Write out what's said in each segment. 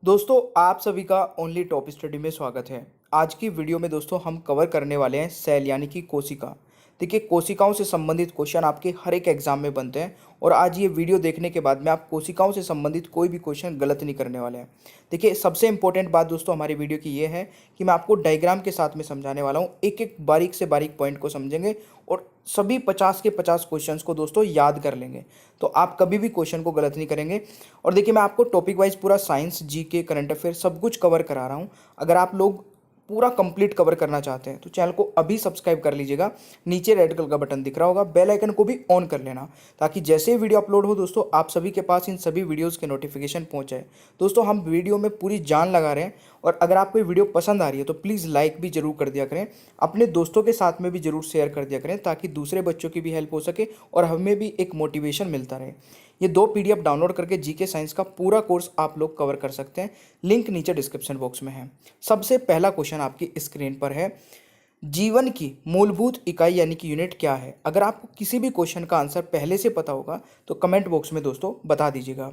दोस्तों आप सभी का ओनली टॉप स्टडी में स्वागत है। आज की वीडियो में दोस्तों हम कवर करने वाले हैं सेल यानी कि कोशिका। देखिए कोशिकाओं से संबंधित क्वेश्चन आपके हर एक एग्जाम में बनते हैं और आज ये वीडियो देखने के बाद में आप कोशिकाओं से संबंधित कोई भी क्वेश्चन गलत नहीं करने वाले हैं। देखिए सबसे इंपॉर्टेंट बात दोस्तों हमारी वीडियो की ये है कि मैं आपको डायग्राम के साथ में समझाने वाला हूँ। एक एक बारीक से बारीक पॉइंट को समझेंगे और सभी 50 के 50 क्वेश्चंस को दोस्तों याद कर लेंगे, तो आप कभी भी क्वेश्चन को गलत नहीं करेंगे। और देखिए मैं आपको टॉपिक वाइज पूरा साइंस, जीके, करंट अफेयर सब कुछ कवर करा रहा हूँ। अगर आप लोग पूरा कंप्लीट कवर करना चाहते हैं तो चैनल को अभी सब्सक्राइब कर लीजिएगा। नीचे रेड कलर का बटन दिख रहा होगा, बेल आइकन को भी ऑन कर लेना ताकि जैसे ही वीडियो अपलोड हो दोस्तों आप सभी के पास इन सभी वीडियोस के नोटिफिकेशन पहुंच जाए। दोस्तों हम वीडियो में पूरी जान लगा रहे हैं और अगर आपको ये वीडियो पसंद आ रही है तो प्लीज़ लाइक भी जरूर कर दिया करें, अपने दोस्तों के साथ में भी जरूर शेयर कर दिया करें ताकि दूसरे बच्चों की भी हेल्प हो सके और हमें भी एक मोटिवेशन मिलता रहे। ये 2 पीडीएफ डाउनलोड करके जीके साइंस का पूरा कोर्स आप लोग कवर कर सकते हैं, लिंक नीचे डिस्क्रिप्शन बॉक्स में है। सबसे पहला क्वेश्चन आपकी स्क्रीन पर है, जीवन की मूलभूत इकाई यानी कि यूनिट क्या है। अगर आपको किसी भी क्वेश्चन का आंसर पहले से पता होगा तो कमेंट बॉक्स में दोस्तों बता दीजिएगा।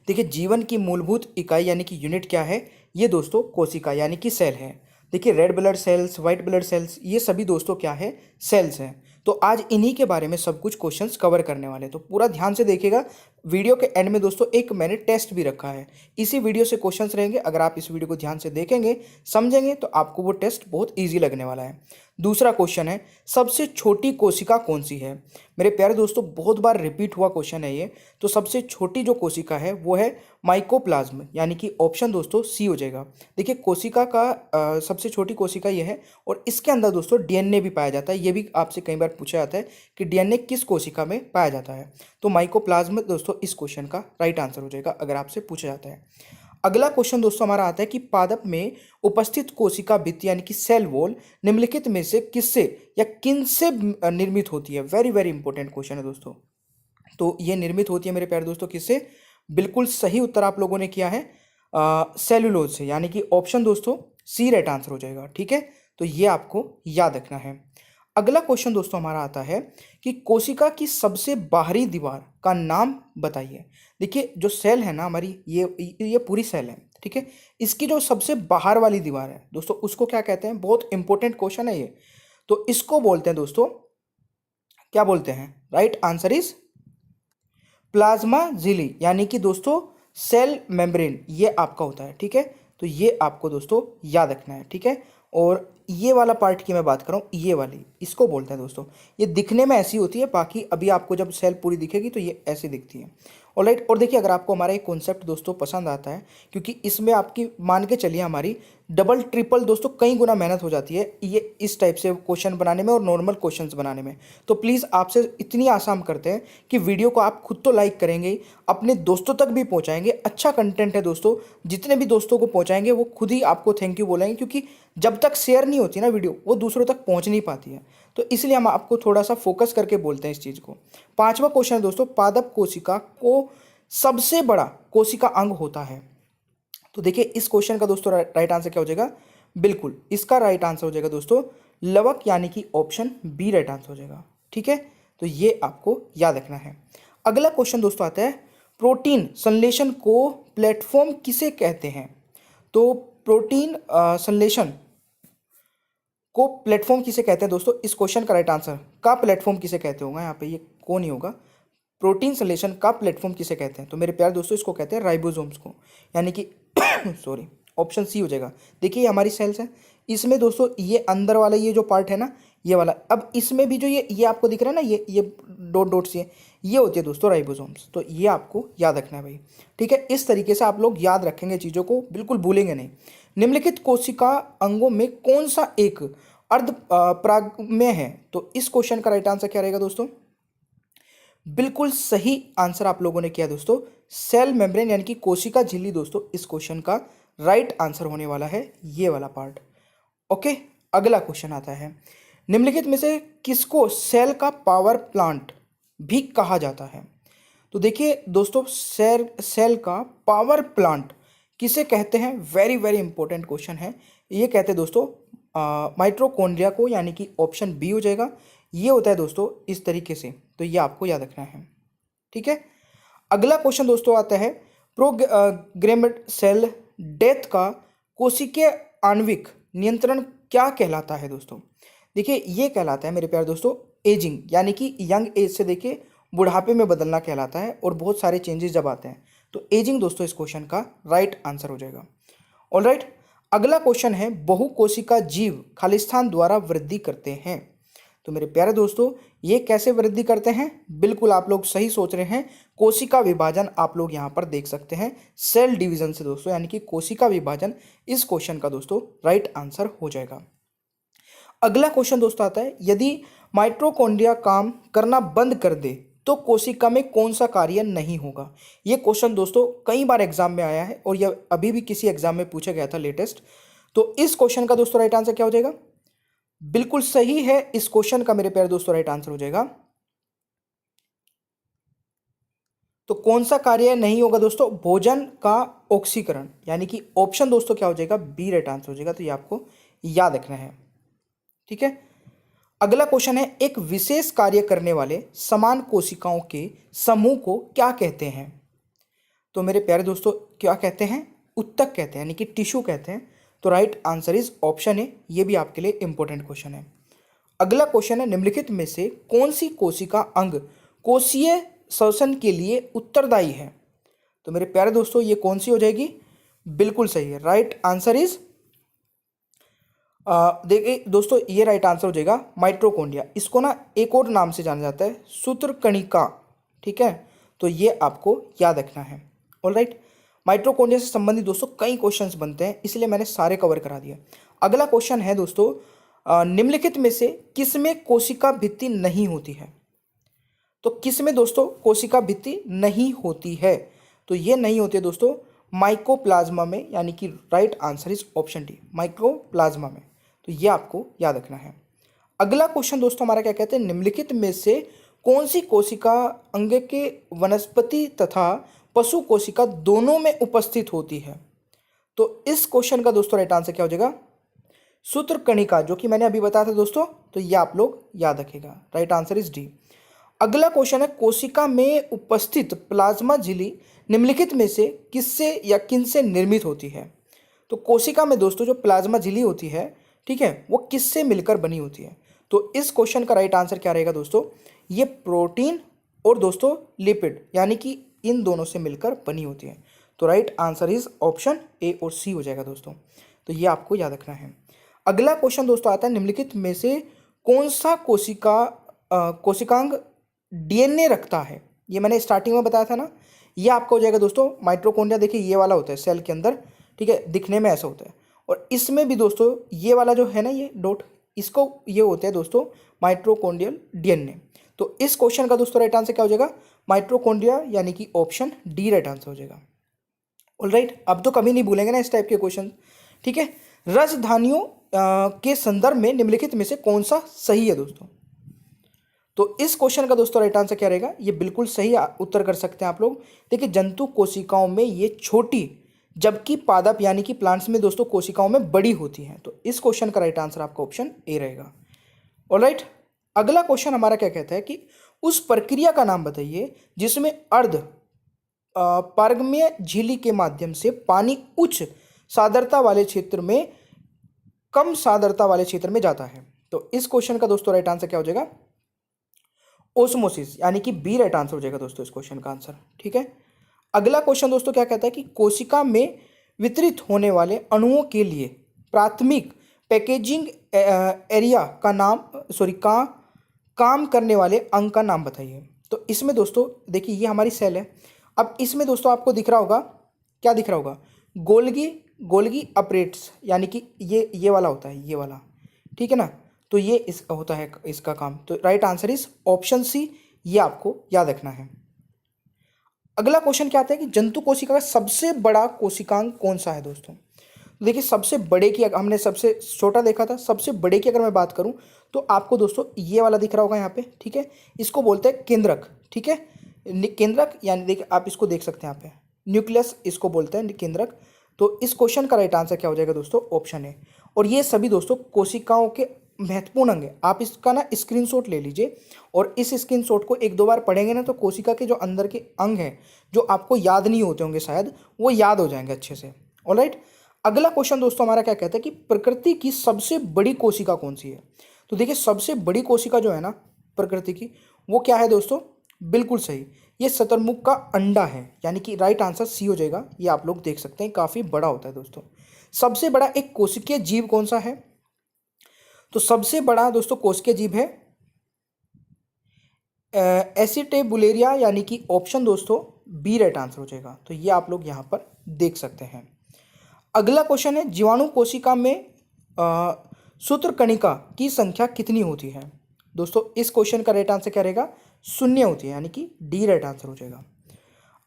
देखिए जीवन की मूलभूत इकाई यानी कि यूनिट क्या है, ये दोस्तों कोशिका यानी कि सेल है। देखिए red blood cells, white blood cells, ये सभी दोस्तों क्या है, सेल्स हैं। तो आज इन्हीं के बारे में सब कुछ क्वेश्चंस कवर करने वाले हैं, तो पूरा ध्यान से देखिएगा। वीडियो के एंड में दोस्तों एक मैंने टेस्ट भी रखा है, इसी वीडियो से क्वेश्चंस रहेंगे। अगर आप इस वीडियो को ध्यान से देखेंगे, समझेंगे तो आपको वो टेस्ट बहुत ईजी लगने वाला है। दूसरा क्वेश्चन है, सबसे छोटी कोशिका कौन सी है। मेरे प्यारे दोस्तों बहुत बार रिपीट हुआ क्वेश्चन है ये। तो सबसे छोटी जो कोशिका है वो है माइकोप्लाज्म, यानी कि ऑप्शन दोस्तों सी हो जाएगा। देखिए कोशिका का सबसे छोटी कोशिका ये है और इसके अंदर दोस्तों डीएनए भी पाया जाता है। ये भी आपसे कई बार पूछा जाता है कि डीएनए किस कोशिका में पाया जाता है, तो माइकोप्लाज्म दोस्तों इस क्वेश्चन का राइट आंसर हो जाएगा अगर आपसे पूछा जाता है। अगला क्वेश्चन दोस्तों हमारा आता है कि पादप में उपस्थित कोशिका भित्ति यानी कि सेल वॉल निम्नलिखित में से किससे या किन से निर्मित होती है। वेरी वेरी इंपॉर्टेंट क्वेश्चन है दोस्तों। तो ये निर्मित होती है मेरे प्यारे दोस्तों किससे। बिल्कुल सही उत्तर आप लोगों ने किया है सेलुलोज से, यानी कि ऑप्शन दोस्तों सी राइट आंसर हो जाएगा। ठीक है, तो ये आपको याद रखना है। अगला क्वेश्चन दोस्तों हमारा आता है कि कोशिका की सबसे बाहरी दीवार का नाम बताइए। देखिए जो सेल है ना हमारी, ये पूरी सेल है, ठीक है। इसकी जो सबसे बाहर वाली दीवार है दोस्तों उसको क्या कहते हैं, बहुत इंपॉर्टेंट क्वेश्चन है ये। तो इसको बोलते हैं दोस्तों, क्या बोलते हैं, राइट आंसर इज प्लाज्मा झिल्ली, यानी कि दोस्तों सेल मेम्ब्रेन, ये आपका होता है। ठीक है, तो ये आपको दोस्तों याद रखना है। ठीक है, और ये वाला पार्ट की मैं बात कर रहा हूँ, ये वाली इसको बोलते हैं दोस्तों। ये दिखने में ऐसी होती है, बाकी अभी आपको जब सेल पूरी दिखेगी तो ये ऐसी दिखती है। ऑलराइट, और देखिए अगर आपको हमारा एक कॉन्सेप्ट दोस्तों पसंद आता है, क्योंकि इसमें आपकी मान के चलिए हमारी डबल ट्रिपल दोस्तों कई गुना मेहनत हो जाती है ये इस टाइप से क्वेश्चन बनाने में और नॉर्मल क्वेश्चंस बनाने में। तो प्लीज़ आपसे इतनी आसान करते हैं कि वीडियो को आप खुद तो लाइक करेंगे ही, अपने दोस्तों तक भी पहुंचाएंगे। अच्छा कंटेंट है दोस्तों, जितने भी दोस्तों को पहुंचाएंगे वो खुद ही आपको थैंक यू बोलेंगे, क्योंकि जब तक शेयर नहीं होती ना वीडियो वो दूसरों तक पहुंच नहीं पाती है। तो इसलिए हम आपको थोड़ा सा फोकस करके बोलते हैं इस चीज़ को। पांचवा क्वेश्चन है दोस्तों, पादप कोशिका को सबसे बड़ा कोशिका अंग होता है। तो देखिए इस क्वेश्चन का दोस्तों राइट आंसर क्या हो जाएगा, बिल्कुल इसका राइट आंसर हो जाएगा दोस्तों लवक, यानी कि ऑप्शन बी राइट आंसर हो जाएगा। ठीक है, तो ये आपको याद रखना है। अगला क्वेश्चन दोस्तों आता है, प्रोटीन संश्लेषण को प्लेटफॉर्म किसे कहते हैं। तो प्रोटीन संश्लेषण को प्लेटफॉर्म किसे कहते हैं दोस्तों, इस क्वेश्चन का राइट आंसर का प्लेटफॉर्म किसे कहते होगा, यहाँ पे ये को नहीं होगा। प्रोटीन संश्लेषण का प्लेटफॉर्म किसे कहते हैं, तो मेरे प्यारे दोस्तों इसको कहते हैं राइबोसोम्स को, यानी कि सॉरी ऑप्शन सी हो जाएगा। देखिए ये हमारी सेल्स है, इसमें दोस्तों ये अंदर वाला ये जो पार्ट है ना, ये वाला, अब इसमें भी जो ये आपको दिख रहा है ना, ये डॉट डॉट से ये होती है दोस्तों राइबोसोम्स। तो ये आपको याद रखना है भाई। ठीक है, इस तरीके से आप लोग याद रखेंगे चीज़ों को, बिल्कुल भूलेंगे नहीं। निम्नलिखित कोशिका अंगों में कौन सा एक अर्ध परागम्य है, तो इस क्वेश्चन का राइट आंसर क्या रहेगा दोस्तों, बिल्कुल सही आंसर आप लोगों ने किया दोस्तों, सेल मेम्ब्रेन यानी कि कोशिका झिल्ली दोस्तों इस क्वेश्चन का राइट आंसर होने वाला है, ये वाला पार्ट। ओके, अगला क्वेश्चन आता है, निम्नलिखित में से किसको सेल का पावर प्लांट भी कहा जाता है। तो देखिए दोस्तों सेल का पावर प्लांट किसे कहते हैं, वेरी वेरी इंपॉर्टेंट क्वेश्चन है। ये कहते हैं दोस्तों माइटोकॉन्ड्रिया को, यानी कि ऑप्शन बी हो जाएगा। ये होता है दोस्तों इस तरीके से, तो ये आपको याद रखना है। ठीक है, अगला क्वेश्चन दोस्तों आता है, प्रोग्राम्ड सेल डेथ का कोशिकीय आणविक नियंत्रण क्या कहलाता है दोस्तों? देखिए ये कहलाता है मेरे प्यारे दोस्तों एजिंग, यानी कि यंग एज से देखिए बुढ़ापे में बदलना कहलाता है, और बहुत सारे चेंजेस जब आते हैं तो एजिंग दोस्तों इस क्वेश्चन का राइट आंसर हो जाएगा। ऑलराइट, अगला क्वेश्चन है बहुकोशिका जीव खालिस्तान द्वारा वृद्धि करते हैं। तो मेरे प्यारे दोस्तों ये कैसे वृद्धि करते हैं? बिल्कुल आप लोग सही सोच रहे हैं, कोशिका विभाजन आप लोग यहाँ पर देख सकते हैं सेल डिवीजन से दोस्तों, यानी कि कोशिका विभाजन इस क्वेश्चन का दोस्तों राइट आंसर हो जाएगा। अगला क्वेश्चन दोस्तों आता है, यदि माइटोकॉन्ड्रिया काम करना बंद कर दे तो कोशिका में कौन सा कार्य नहीं होगा? ये क्वेश्चन दोस्तों कई बार एग्जाम में आया है और यह अभी भी किसी एग्जाम में पूछा गया था लेटेस्ट। तो इस क्वेश्चन का दोस्तों राइट आंसर क्या हो जाएगा? बिल्कुल सही है, इस क्वेश्चन का मेरे प्यारे दोस्तों राइट आंसर हो जाएगा। तो कौन सा कार्य नहीं होगा दोस्तों? भोजन का ऑक्सीकरण, यानी कि ऑप्शन दोस्तों क्या हो जाएगा? बी राइट आंसर हो जाएगा। तो ये आपको याद रखना है, ठीक है। अगला क्वेश्चन है, एक विशेष कार्य करने वाले समान कोशिकाओं के समूह को क्या कहते हैं? तो मेरे प्यारे दोस्तों क्या कहते हैं? उत्तक कहते हैं, यानी कि टिश्यू कहते हैं। तो राइट आंसर इज ऑप्शन है, ये भी आपके लिए इंपॉर्टेंट क्वेश्चन है। अगला क्वेश्चन है, निम्नलिखित में से कौन सी कोशिका अंग कोशीय श्वसन के लिए उत्तरदायी है? तो मेरे प्यारे दोस्तों ये कौन सी हो जाएगी? बिल्कुल सही है, राइट आंसर इज देखिए दोस्तों ये राइट आंसर हो जाएगा माइटोकॉन्ड्रिया। इसको ना एक और नाम से जाना जाता है, सूत्रकणिका, ठीक है। तो ये आपको याद रखना है। ऑलराइट, माइटोकॉन्ड्रिया से संबंधित दोस्तों कई क्वेश्चंस बनते हैं, इसलिए मैंने सारे कवर करा दिए। अगला क्वेश्चन है दोस्तों, निम्नलिखित में से किसमें कोशिका भित्ति नहीं होती है? तो किसमें दोस्तों कोशिका भित्ति नहीं होती है? तो ये नहीं होती है दोस्तों माइकोप्लाज्मा में, यानी कि right answer is option D, mycoplasma में। तो ये आपको याद रखना है। अगला क्वेश्चन दोस्तों हमारा क्या कहते हैं, निम्नलिखित में से कौन सी कोशिका अंग के वनस्पति तथा पशु कोशिका दोनों में उपस्थित होती है? तो इस क्वेश्चन का दोस्तों राइट आंसर क्या हो जाएगा? सूत्रकणिका, जो कि मैंने अभी बताया था दोस्तों। तो ये आप लोग याद रखेगा, राइट आंसर इज डी। अगला क्वेश्चन है, कोशिका में उपस्थित प्लाज्मा झिल्ली निम्नलिखित में से किससे या किन से निर्मित होती है? तो कोशिका में दोस्तों जो प्लाज्मा झिल्ली होती है, ठीक है, वो किससे मिलकर बनी होती है? तो इस क्वेश्चन का राइट आंसर क्या रहेगा दोस्तों? ये प्रोटीन और दोस्तों लिपिड, यानी कि इन दोनों से मिलकर बनी होती है। तो right answer is option A और सी हो जाएगा दोस्तों। तो ये आपको याद रखना है। अगला क्वेश्चन दोस्तों आता है, निम्नलिखित में से कौन सा कोशिकांग डीएनए रखता है? ये मैंने स्टार्टिंग में बताया था ना। ये आपका हो जाएगा दोस्तों माइटोकॉन्ड्रिया। देखिए ये वाला होता है सेल के अंदर, ठीक है, दिखने में ऐसा होता है। और इसमें भी दोस्तों ये वाला जो है ना, ये डॉट, इसको ये होते हैं दोस्तों माइटोकॉन्ड्रियल डीएनए। तो इस क्वेश्चन का दोस्तों राइट आंसर क्या हो जाएगा? माइटोकॉन्ड्रिया, यानी कि ऑप्शन डी राइट आंसर हो जाएगा। ऑलराइट, अब तो कभी नहीं भूलेंगे ना इस टाइप के क्वेश्चन, ठीक है। राजधानियों के संदर्भ में निम्नलिखित में से कौन सा सही है दोस्तों? तो इस क्वेश्चन का दोस्तों राइट आंसर क्या रहेगा? ये बिल्कुल सही उत्तर कर सकते हैं आप लोग। देखिए जंतु कोशिकाओं में ये छोटी, जबकि पादप यानी कि प्लांट्स में दोस्तों कोशिकाओं में बड़ी होती हैं। तो इस क्वेश्चन का राइट आंसर आपका ऑप्शन ए रहेगा। ऑलराइट, अगला क्वेश्चन हमारा क्या कहता है कि उस प्रक्रिया का नाम बताइए जिसमें अर्ध पारगम्य झिल्ली के माध्यम से पानी उच्च सांद्रता वाले क्षेत्र में कम सांद्रता वाले क्षेत्र में जाता है। तो इस क्वेश्चन का दोस्तों राइट आंसर क्या हो जाएगा? ओस्मोसिस, यानी कि बी राइट आंसर हो जाएगा दोस्तों इस क्वेश्चन का आंसर, ठीक है। अगला क्वेश्चन दोस्तों क्या कहता है कि कोशिका में वितरित होने वाले अणुओं के लिए प्राथमिक पैकेजिंग एरिया का नाम काम करने वाले अंग का नाम बताइए। तो इसमें दोस्तों देखिए ये हमारी सेल है। अब इसमें दोस्तों आपको दिख रहा होगा, क्या दिख रहा होगा? गोल्गी अपरेट्स, यानी कि ये वाला होता है, ये वाला, ठीक है ना। तो ये इस होता है इसका काम। तो right answer is option C, ये आपको याद रखना है। अगला क्वेश्चन क्या आता है कि जंतु कोशिका का सबसे बड़ा कोशिकांग कौन सा है दोस्तों? देखिए सबसे बड़े की, हमने सबसे छोटा देखा था, सबसे बड़े की अगर मैं बात करूं तो आपको दोस्तों ये वाला दिख रहा होगा यहाँ पे, ठीक है। इसको बोलते हैं केंद्रक, ठीक है। केंद्रक यानी देखिए आप इसको देख सकते हैं यहाँ पे, न्यूक्लियस इसको बोलते हैं केंद्रक। तो इस क्वेश्चन का राइट आंसर क्या हो जाएगा दोस्तों? ऑप्शन है। और ये सभी दोस्तों कोशिकाओं के महत्वपूर्ण अंग है। आप इसका ना स्क्रीनशॉट ले लीजिए और इस स्क्रीनशॉट को एक दो बार पढ़ेंगे ना तो कोशिका के जो अंदर के अंग हैं जो आपको याद नहीं होते होंगे शायद, वो याद हो जाएंगे अच्छे से। ऑलराइट, अगला क्वेश्चन दोस्तों हमारा क्या कहता है कि प्रकृति की सबसे बड़ी कोशिका कौन सी है। तो देखिए सबसे बड़ी कोशिका जो है ना प्रकृति की, वो क्या है दोस्तों, बिल्कुल सही, ये शतुरमुर्ग का अंडा है, यानी कि राइट आंसर सी हो जाएगा। ये आप लोग देख सकते हैं काफी बड़ा होता है दोस्तों। सबसे बड़ा एक कोशिकीय जीव कौन सा है, तो सबसे बड़ा दोस्तों कोशिकीय जीव है एसिटेबुलेरिया, यानी कि ऑप्शन दोस्तों बी राइट आंसर हो जाएगा। तो ये आप लोग यहाँ पर देख सकते हैं। अगला क्वेश्चन है जीवाणु कोशिका में सूत्रकणिका की संख्या कितनी होती है। दोस्तों इस क्वेश्चन का राइट आंसर क्या रहेगा, शून्य होती है, यानी कि डी राइट आंसर हो जाएगा।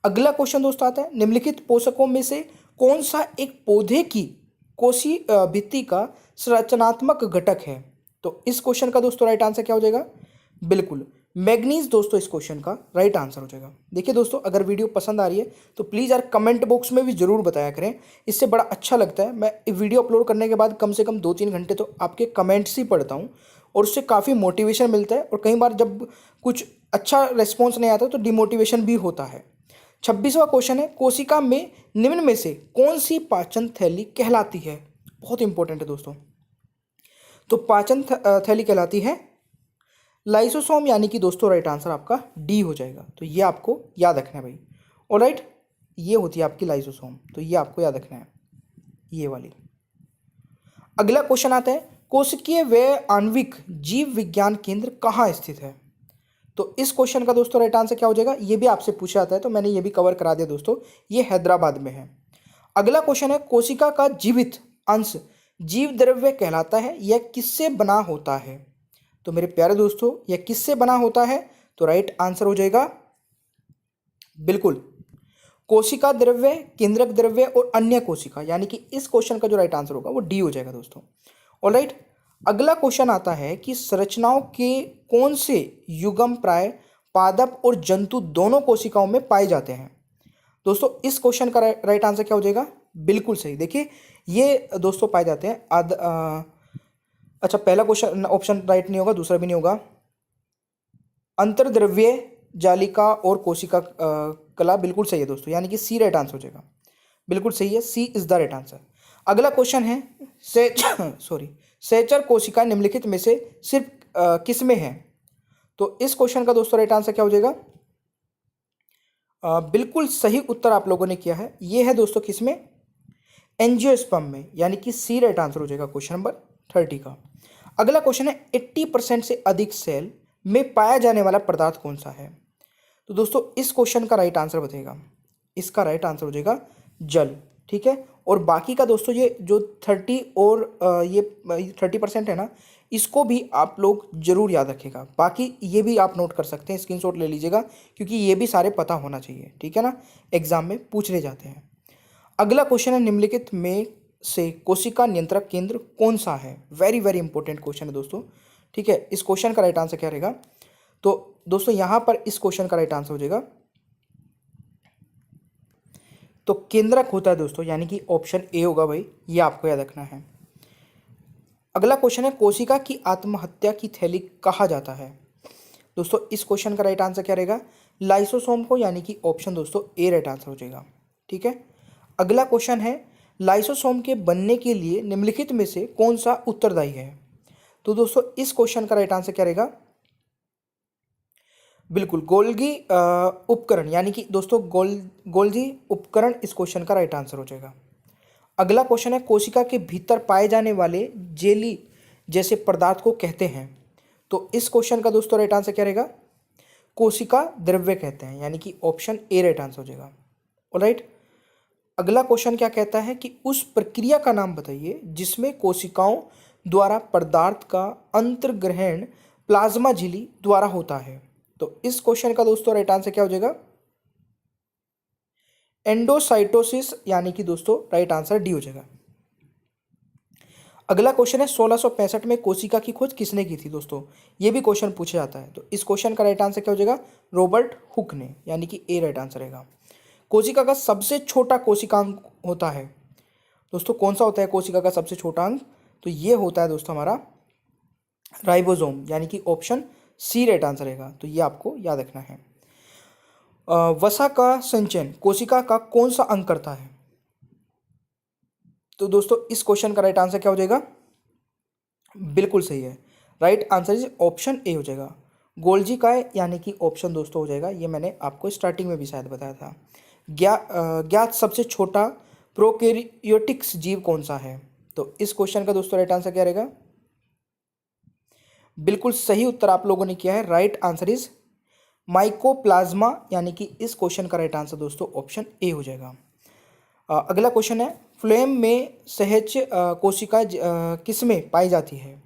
अगला क्वेश्चन दोस्तों आता है निम्नलिखित पोषकों में से कौन सा एक पौधे की कोशी भित्ति का संरचनात्मक घटक है। तो इस क्वेश्चन का दोस्तों राइट आंसर क्या हो जाएगा, बिल्कुल मैग्नीज दोस्तों इस क्वेश्चन का राइट आंसर हो जाएगा। देखिए दोस्तों अगर वीडियो पसंद आ रही है तो प्लीज़ यार कमेंट बॉक्स में भी ज़रूर बताया करें, इससे बड़ा अच्छा लगता है। मैं वीडियो अपलोड करने के बाद कम से कम 2-3 घंटे तो आपके कमेंट्स ही पढ़ता हूँ और उससे काफ़ी मोटिवेशन मिलता है, और कई बार जब कुछ अच्छा रिस्पॉन्स नहीं आता तो डिमोटिवेशन भी होता है। 26वां क्वेश्चन है कोशिका में निम्न में से कौन सी पाचन थैली कहलाती है। बहुत इंपॉर्टेंट है दोस्तों। तो पाचन थैली कहलाती है लाइसोसोम, यानी कि दोस्तों राइट आंसर आपका डी हो जाएगा। तो ये आपको याद रखना है भाई। ऑलराइट, ये होती है आपकी लाइसोसोम, तो ये आपको याद रखना है, ये वाली। अगला क्वेश्चन आता है कोशिकीय व आणविक जीव विज्ञान केंद्र कहाँ स्थित है। तो इस क्वेश्चन का दोस्तों राइट आंसर क्या हो जाएगा, ये भी आपसे पूछा जाता है तो मैंने ये भी कवर करा दिया दोस्तों, ये हैदराबाद में है। अगला क्वेश्चन है कोशिका का जीवित अंश जीव द्रव्य कहलाता है, यह किससे बना होता है। तो मेरे प्यारे दोस्तों यह किससे बना होता है, तो राइट आंसर हो जाएगा बिल्कुल कोशिका द्रव्य, केंद्रक द्रव्य और अन्य कोशिका, यानी कि इस क्वेश्चन का जो राइट आंसर होगा वो डी हो जाएगा दोस्तों। ऑलराइट, अगला क्वेश्चन आता है कि संरचनाओं के कौन से युग्म प्राय पादप और जंतु दोनों कोशिकाओं में पाए जाते हैं। दोस्तों इस क्वेश्चन का राइट आंसर क्या हो जाएगा, बिल्कुल सही। देखिए ये दोस्तों पाए जाते हैं अच्छा पहला क्वेश्चन ऑप्शन राइट नहीं होगा, दूसरा भी नहीं होगा। अंतर्द्रव्य जालिका और कोशिका कला बिल्कुल सही है दोस्तों, यानी कि सी राइट आंसर हो जाएगा, बिल्कुल सही है, सी इज द राइट आंसर। अगला क्वेश्चन है सेचर कोशिका निम्नलिखित में से सिर्फ किस में है। तो इस क्वेश्चन का दोस्तों राइट आंसर क्या हो जाएगा, बिल्कुल सही उत्तर आप लोगों ने किया है, ये है दोस्तों किस में, एंजियोस्पर्म में, यानी कि सी राइट आंसर हो जाएगा क्वेश्चन नंबर 30 का। अगला क्वेश्चन है 80% से अधिक सेल में पाया जाने वाला पदार्थ कौन सा है। तो दोस्तों इस क्वेश्चन का राइट आंसर बताइएगा, इसका राइट आंसर हो जाएगा जल, ठीक है। और बाकी का दोस्तों ये जो 30 और ये 30% है ना, इसको भी आप लोग जरूर याद रखिएगा। बाकी ये भी आप नोट कर सकते हैं, स्क्रीनशॉट ले लीजिएगा, क्योंकि ये भी सारे पता होना चाहिए, ठीक है ना, एग्जाम में पूछने जाते हैं। अगला क्वेश्चन है निम्नलिखित में से कोशिका नियंत्रक केंद्र कौन सा है। वेरी वेरी इंपॉर्टेंट क्वेश्चन है दोस्तों, ठीक है। इस क्वेश्चन का राइट आंसर क्या रहेगा, तो दोस्तों यहां पर इस क्वेश्चन का राइट आंसर हो जाएगा, तो केंद्रक होता है दोस्तों, यानी कि ऑप्शन ए होगा भाई, ये आपको याद रखना है। अगला क्वेश्चन है कोशिका की आत्महत्या की थैली कहा जाता है। दोस्तों इस क्वेश्चन का राइट आंसर क्या रहेगा, लाइसोसोम को, यानी कि ऑप्शन दोस्तों ए राइट आंसर हो जाएगा, ठीक है। अगला क्वेश्चन है लाइसोसोम के बनने के लिए निम्नलिखित में से कौन सा उत्तरदायी है। तो दोस्तों इस क्वेश्चन का राइट आंसर क्या रहेगा, बिल्कुल गोल्गी उपकरण, यानी कि दोस्तों गोल्जी उपकरण इस क्वेश्चन का राइट आंसर हो जाएगा। अगला क्वेश्चन है कोशिका के भीतर पाए जाने वाले जेली जैसे पदार्थ को कहते हैं। तो इस क्वेश्चन का दोस्तों राइट आंसर क्या रहेगा, कोशिका द्रव्य कहते हैं, यानी कि ऑप्शन ए राइट आंसर हो जाएगा। ऑलराइट, अगला क्वेश्चन क्या कहता है कि उस प्रक्रिया का नाम बताइए जिसमें कोशिकाओं द्वारा पदार्थ का अंतर्ग्रहण प्लाज्मा झिल्ली द्वारा होता है। तो इस क्वेश्चन का दोस्तों राइट आंसर क्या हो जाएगा, एंडोसाइटोसिस, यानी कि दोस्तों राइट आंसर डी हो जाएगा। अगला क्वेश्चन है 1665 में कोशिका की खोज किसने की थी। दोस्तों ये भी क्वेश्चन पूछा जाता है, तो इस क्वेश्चन का राइट आंसर क्या हो जाएगा, रॉबर्ट हुक ने, यानी कि ए राइट आंसर रहेगा। कोशिका का सबसे छोटा कोशिकांग होता है। दोस्तों कौन सा होता है कोशिका का सबसे छोटा अंग, तो ये होता है दोस्तों हमारा राइबोसोम, यानी कि ऑप्शन सी राइट आंसर रहेगा। तो ये आपको याद रखना है। वसा का संचयन कोशिका का कौन सा अंग करता है? तो दोस्तों इस क्वेश्चन का राइट आंसर क्या हो जाएगा? बिल्कुल सही है, right answer is option A हो जाएगा। गोल्जी काय, यानी कि ऑप्शन दोस्तों हो जाएगा, ये मैंने आपको स्टार्टिंग में भी शायद बताया था। ज्ञात सबसे छोटा प्रोकैरियोटिक्स जीव कौन सा है? तो इस क्वेश्चन का दोस्तों राइट आंसर क्या रहेगा? बिल्कुल सही उत्तर आप लोगों ने किया है, राइट आंसर इज माइकोप्लाज्मा, यानी कि इस क्वेश्चन का राइट आंसर दोस्तों ऑप्शन ए हो जाएगा। अगला क्वेश्चन है, फ्लोएम में सहज कोशिका किसमें पाई जाती है?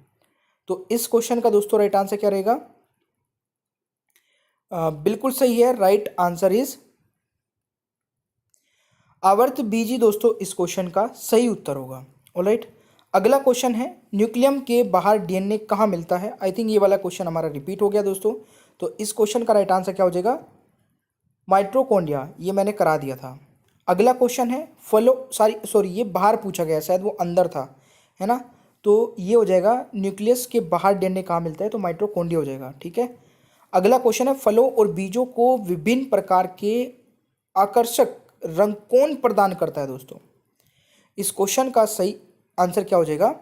तो इस क्वेश्चन का दोस्तों राइट आंसर क्या रहेगा? बिल्कुल सही है, राइट आंसर इज आवर्त बीजी दोस्तों इस क्वेश्चन का सही उत्तर होगा। ऑलराइट, अगला क्वेश्चन है, न्यूक्लियम के बाहर डीएनए कहाँ मिलता है? आई थिंक ये वाला क्वेश्चन हमारा रिपीट हो गया दोस्तों। तो इस क्वेश्चन का राइट आंसर क्या हो जाएगा? माइटोकॉन्ड्रिया, ये मैंने करा दिया था। अगला क्वेश्चन है, सॉरी ये बाहर पूछा गया, शायद वो अंदर था, है ना? तो ये हो जाएगा न्यूक्लियस के बाहर डीएनए कहाँ मिलता है? तो माइटोकॉन्ड्रिया हो जाएगा, ठीक है। अगला क्वेश्चन है, फलों और बीजों को विभिन्न प्रकार के आकर्षक रंग कौन प्रदान करता है दोस्तों? इस क्वेश्चन का सही आंसर क्या हो जाएगा?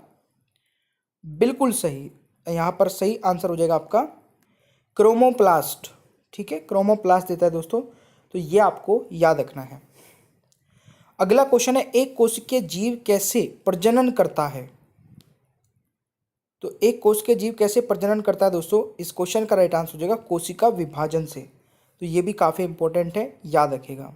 बिल्कुल सही, यहाँ पर सही आंसर हो जाएगा आपका क्रोमोप्लास्ट, ठीक है, क्रोमोप्लास्ट देता है दोस्तों। तो ये आपको याद रखना है। अगला क्वेश्चन है, एक कोशिकीय जीव कैसे प्रजनन करता है? तो एक कोशिकीय जीव कैसे प्रजनन करता है दोस्तों? इस क्वेश्चन का राइट आंसर हो जाएगा कोशिका विभाजन से। तो ये भी काफ़ी इंपॉर्टेंट है, याद रखिएगा।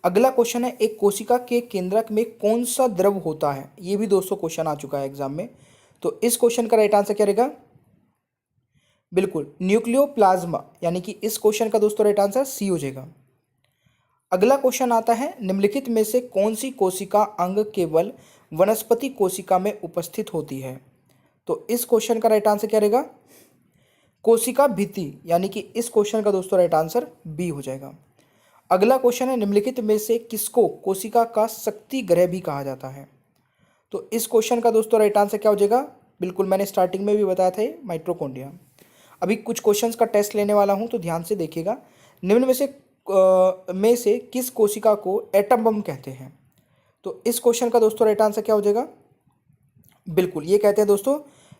अगला क्वेश्चन है, एक कोशिका के केंद्रक में कौन सा द्रव होता है? ये भी दोस्तों क्वेश्चन आ चुका है एग्जाम में। तो इस क्वेश्चन का राइट आंसर क्या रहेगा? बिल्कुल न्यूक्लियोप्लाज्मा, यानी कि इस क्वेश्चन का दोस्तों राइट आंसर सी हो जाएगा। अगला क्वेश्चन आता है, निम्नलिखित में से कौन सी कोशिका अंग केवल वनस्पति कोशिका में उपस्थित होती है? तो इस क्वेश्चन का राइट आंसर क्या रहेगा? कोशिका भित्ति, यानी कि इस क्वेश्चन का दोस्तों राइट आंसर बी हो जाएगा। अगला क्वेश्चन है, निम्नलिखित में से किसको कोशिका का शक्ति ग्रह भी कहा जाता है? तो इस क्वेश्चन का दोस्तों राइट आंसर क्या हो जाएगा? बिल्कुल मैंने स्टार्टिंग में भी बताया था, माइटोकॉन्ड्रिया। अभी कुछ क्वेश्चंस का टेस्ट लेने वाला हूं, तो ध्यान से देखिएगा। निम्न में से किस कोशिका को एटम बम कहते हैं? तो इस क्वेश्चन का दोस्तों राइट आंसर क्या हो जाएगा? बिल्कुल ये कहते हैं दोस्तों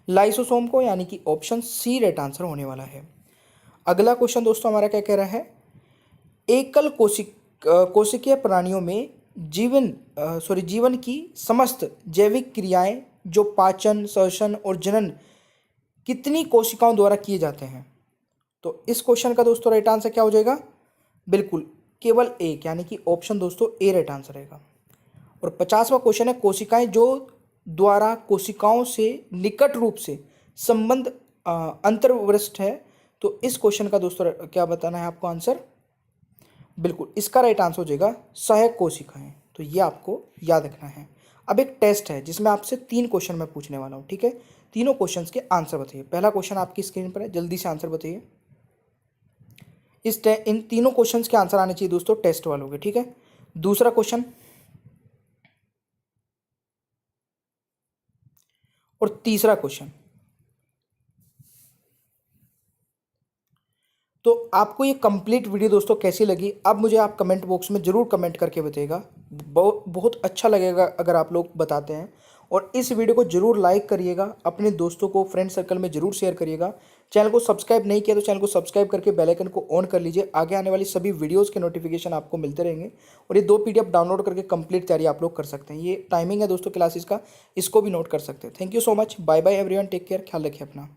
लाइसोसोम को, यानी कि ऑप्शन सी राइट आंसर होने वाला है। अगला क्वेश्चन दोस्तों हमारा क्या कह रहा है, एकल कोशिकीय प्राणियों में जीवन की समस्त जैविक क्रियाएं जो पाचन, श्वसन और जनन कितनी कोशिकाओं द्वारा किए जाते हैं? तो इस क्वेश्चन का दोस्तों राइट आंसर क्या हो जाएगा? बिल्कुल केवल एक, यानी कि ऑप्शन दोस्तों ए राइट आंसर रहेगा। और 50वां क्वेश्चन है, कोशिकाएं जो द्वारा कोशिकाओं से निकट रूप से संबंध अंतर्वृष्ट है। तो इस क्वेश्चन का दोस्तों क्या बताना है आपको आंसर? बिल्कुल इसका राइट आंसर हो जाएगा सहायक कोशिकाएं। तो ये आपको याद रखना है। अब एक टेस्ट है जिसमें आपसे 3 क्वेश्चन मैं पूछने वाला हूँ, ठीक है। तीनों क्वेश्चंस के आंसर बताइए। पहला क्वेश्चन आपकी स्क्रीन पर है, जल्दी से आंसर बताइए। इन तीनों क्वेश्चंस के आंसर आने चाहिए दोस्तों टेस्ट वालों के, ठीक है। दूसरा क्वेश्चन और तीसरा क्वेश्चन। तो आपको ये कंप्लीट वीडियो दोस्तों कैसी लगी, अब मुझे आप कमेंट बॉक्स में ज़रूर कमेंट करके बताइएगा। बहुत अच्छा लगेगा अगर आप लोग बताते हैं। और इस वीडियो को ज़रूर लाइक करिएगा, अपने दोस्तों को फ्रेंड सर्कल में ज़रूर शेयर करिएगा। चैनल को सब्सक्राइब नहीं किया तो चैनल को सब्सक्राइब करके बेल आइकन को ऑन कर लीजिए। आगे आने वाली सभी वीडियोज़ के नोटिफिकेशन आपको मिलते रहेंगे। और ये 2 PDF डाउनलोड करके कंप्लीट तैयारी आप लोग कर सकते हैं। ये टाइमिंग है दोस्तों क्लासेस का, इसको भी नोट कर सकते हैं। Thank you so much, bye bye everyone, take care, ख्याल रखिए अपना।